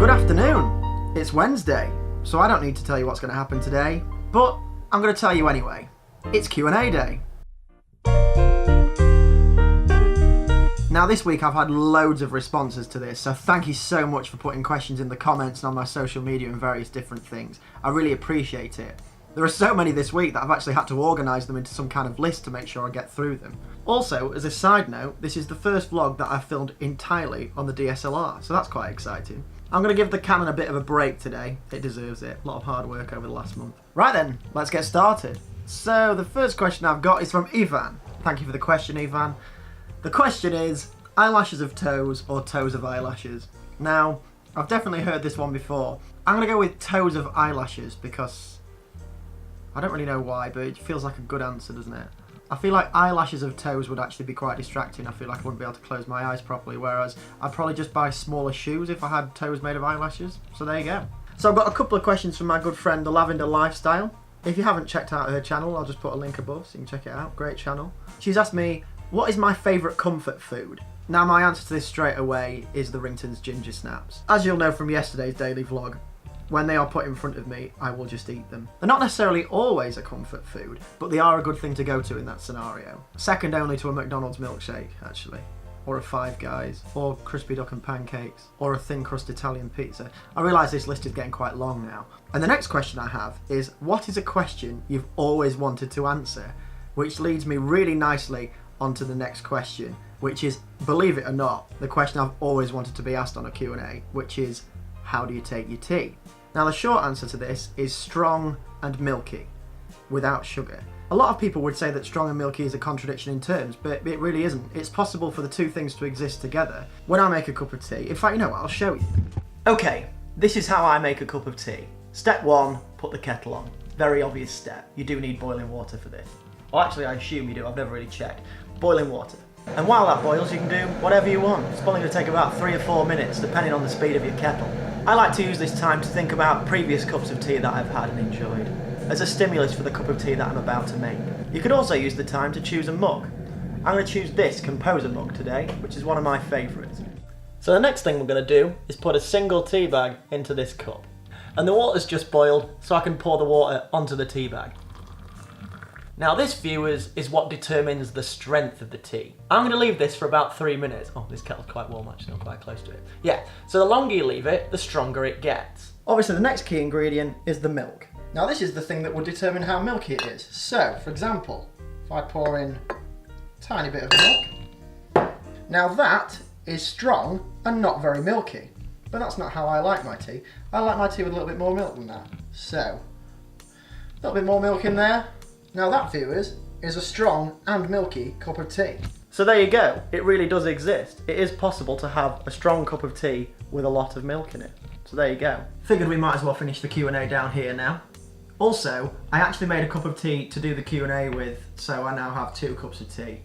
Good afternoon. It's Wednesday, so I don't need to tell you what's going to happen today, but I'm going to tell you anyway. It's Q&A day. Now this week I've had loads of responses to this, so thank you so much for putting questions in the comments and on my social media and various different things. I really appreciate it. There are so many this week that I've actually had to organise them into some kind of list to make sure I get through them. Also, as a side note, this is the first vlog that I've filmed entirely on the DSLR, so that's quite exciting. I'm going to give the Canon a bit of a break today. It deserves it. A lot of hard work over the last month. Right then, let's get started. So the first question I've got is from Ivan. Thank you for the question, Ivan. The question is, eyelashes of toes or toes of eyelashes? Now, I've definitely heard this one before. I'm going to go with toes of eyelashes because I don't really know why, but it feels like a good answer, doesn't it? I feel like eyelashes of toes would actually be quite distracting. I feel like I wouldn't be able to close my eyes properly, whereas I'd probably just buy smaller shoes if I had toes made of eyelashes. So there you go. So I've got a couple of questions from my good friend, The Lavender Lifestyle. If you haven't checked out her channel, I'll just put a link above so you can check it out. Great channel. She's asked me, what is my favourite comfort food? Now my answer to this straight away is the Rington's Ginger Snaps. As you'll know from yesterday's daily vlog, when they are put in front of me, I will just eat them. They're not necessarily always a comfort food, but they are a good thing to go to in that scenario. Second only to a McDonald's milkshake, actually. Or a Five Guys, or crispy duck and pancakes, or a thin crust Italian pizza. I realise this list is getting quite long now. And the next question I have is, what is a question you've always wanted to answer? Which leads me really nicely onto the next question, which is, believe it or not, the question I've always wanted to be asked on a Q&A, which is, how do you take your tea? Now the short answer to this is strong and milky, without sugar. A lot of people would say that strong and milky is a contradiction in terms, but it really isn't. It's possible for the two things to exist together. When I make a cup of tea, in fact, you know what, I'll show you. Okay, this is how I make a cup of tea. Step 1, put the kettle on. Very obvious step. You do need boiling water for this. Well, actually, I assume you do. I've never really checked. Boiling water. And while that boils, you can do whatever you want. It's probably going to take about 3 or 4 minutes, depending on the speed of your kettle. I like to use this time to think about previous cups of tea that I've had and enjoyed, as a stimulus for the cup of tea that I'm about to make. You could also use the time to choose a mug. I'm going to choose this Composer mug today, which is one of my favourites. So the next thing we're going to do is put a single tea bag into this cup. And the water's just boiled, so I can pour the water onto the tea bag. Now this, viewers, is what determines the strength of the tea. I'm going to leave this for about 3 minutes. Oh, this kettle's quite warm actually, I'm quite close to it. Yeah, so the longer you leave it, the stronger it gets. Obviously the next key ingredient is the milk. Now this is the thing that will determine how milky it is. So, for example, if I pour in a tiny bit of milk, now that is strong and not very milky. But that's not how I like my tea. I like my tea with a little bit more milk than that. So, a little bit more milk in there. Now that, viewers, is a strong and milky cup of tea. So there you go, it really does exist. It is possible to have a strong cup of tea with a lot of milk in it. So there you go. Figured we might as well finish the Q&A down here now. Also, I actually made a cup of tea to do the Q&A with, so I now have 2 cups of tea.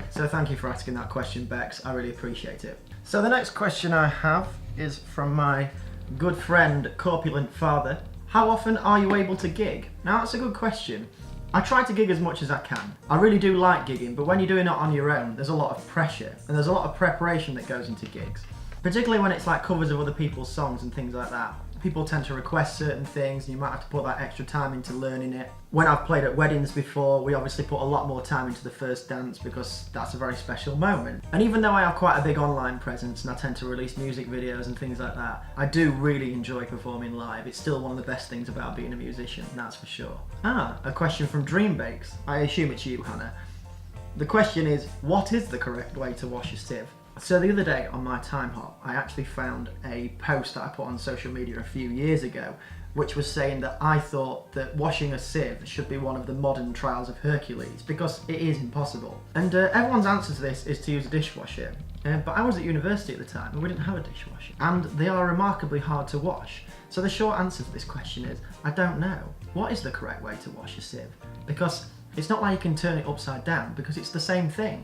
So thank you for asking that question, Bex, I really appreciate it. So the next question I have is from my good friend, Corpulent Father. How often are you able to gig? Now that's a good question. I try to gig as much as I can. I really do like gigging, but when you're doing it on your own, there's a lot of pressure and there's a lot of preparation that goes into gigs. Particularly when it's like covers of other people's songs and things like that. People tend to request certain things and you might have to put that extra time into learning it. When I've played at weddings before, we obviously put a lot more time into the first dance because that's a very special moment. And even though I have quite a big online presence and I tend to release music videos and things like that, I do really enjoy performing live. It's still one of the best things about being a musician, that's for sure. A question from Dreambakes. I assume it's you, Hannah. The question is, what is the correct way to wash a sieve? So the other day on my time hop, I actually found a post that I put on social media a few years ago, which was saying that I thought that washing a sieve should be one of the modern trials of Hercules, because it is impossible. And everyone's answer to this is to use a dishwasher. But I was at university at the time and we didn't have a dishwasher. And they are remarkably hard to wash. So the short answer to this question is, I don't know. What is the correct way to wash a sieve? Because it's not like you can turn it upside down, because it's the same thing.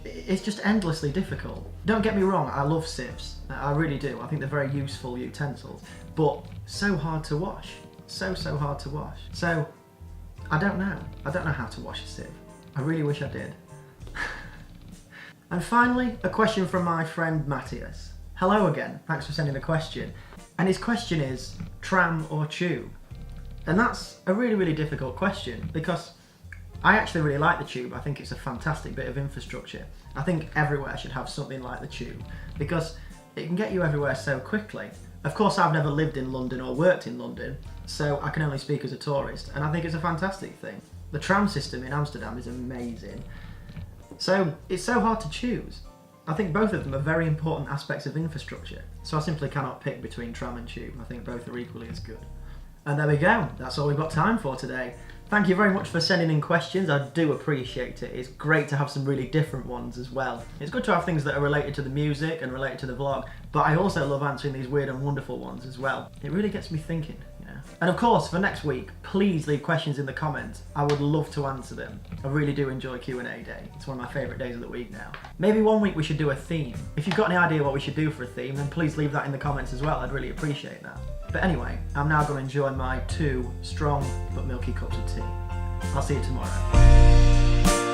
It's just endlessly difficult. Don't get me wrong, I love sieves. I really do. I think they're very useful utensils. But so hard to wash. So hard to wash. So, I don't know. I don't know how to wash a sieve. I really wish I did. And finally, a question from my friend Matthias. Hello again, thanks for sending the question. And his question is, tram or tube? And that's a really, really difficult question because I actually really like the tube. I think it's a fantastic bit of infrastructure. I think everywhere should have something like the tube because it can get you everywhere so quickly. Of course, I've never lived in London or worked in London, so I can only speak as a tourist, and I think it's a fantastic thing. The tram system in Amsterdam is amazing. So it's so hard to choose. I think both of them are very important aspects of infrastructure, so I simply cannot pick between tram and tube. I think both are equally as good. And there we go, that's all we've got time for today. Thank you very much for sending in questions, I do appreciate it. It's great to have some really different ones as well. It's good to have things that are related to the music and related to the vlog, but I also love answering these weird and wonderful ones as well. It really gets me thinking, you know. And of course, for next week, please leave questions in the comments. I would love to answer them. I really do enjoy Q&A day. It's one of my favourite days of the week now. Maybe one week we should do a theme. If you've got any idea what we should do for a theme, then please leave that in the comments as well. I'd really appreciate that. But anyway, I'm now going to enjoy my 2 strong but milky cups of tea. I'll see you tomorrow.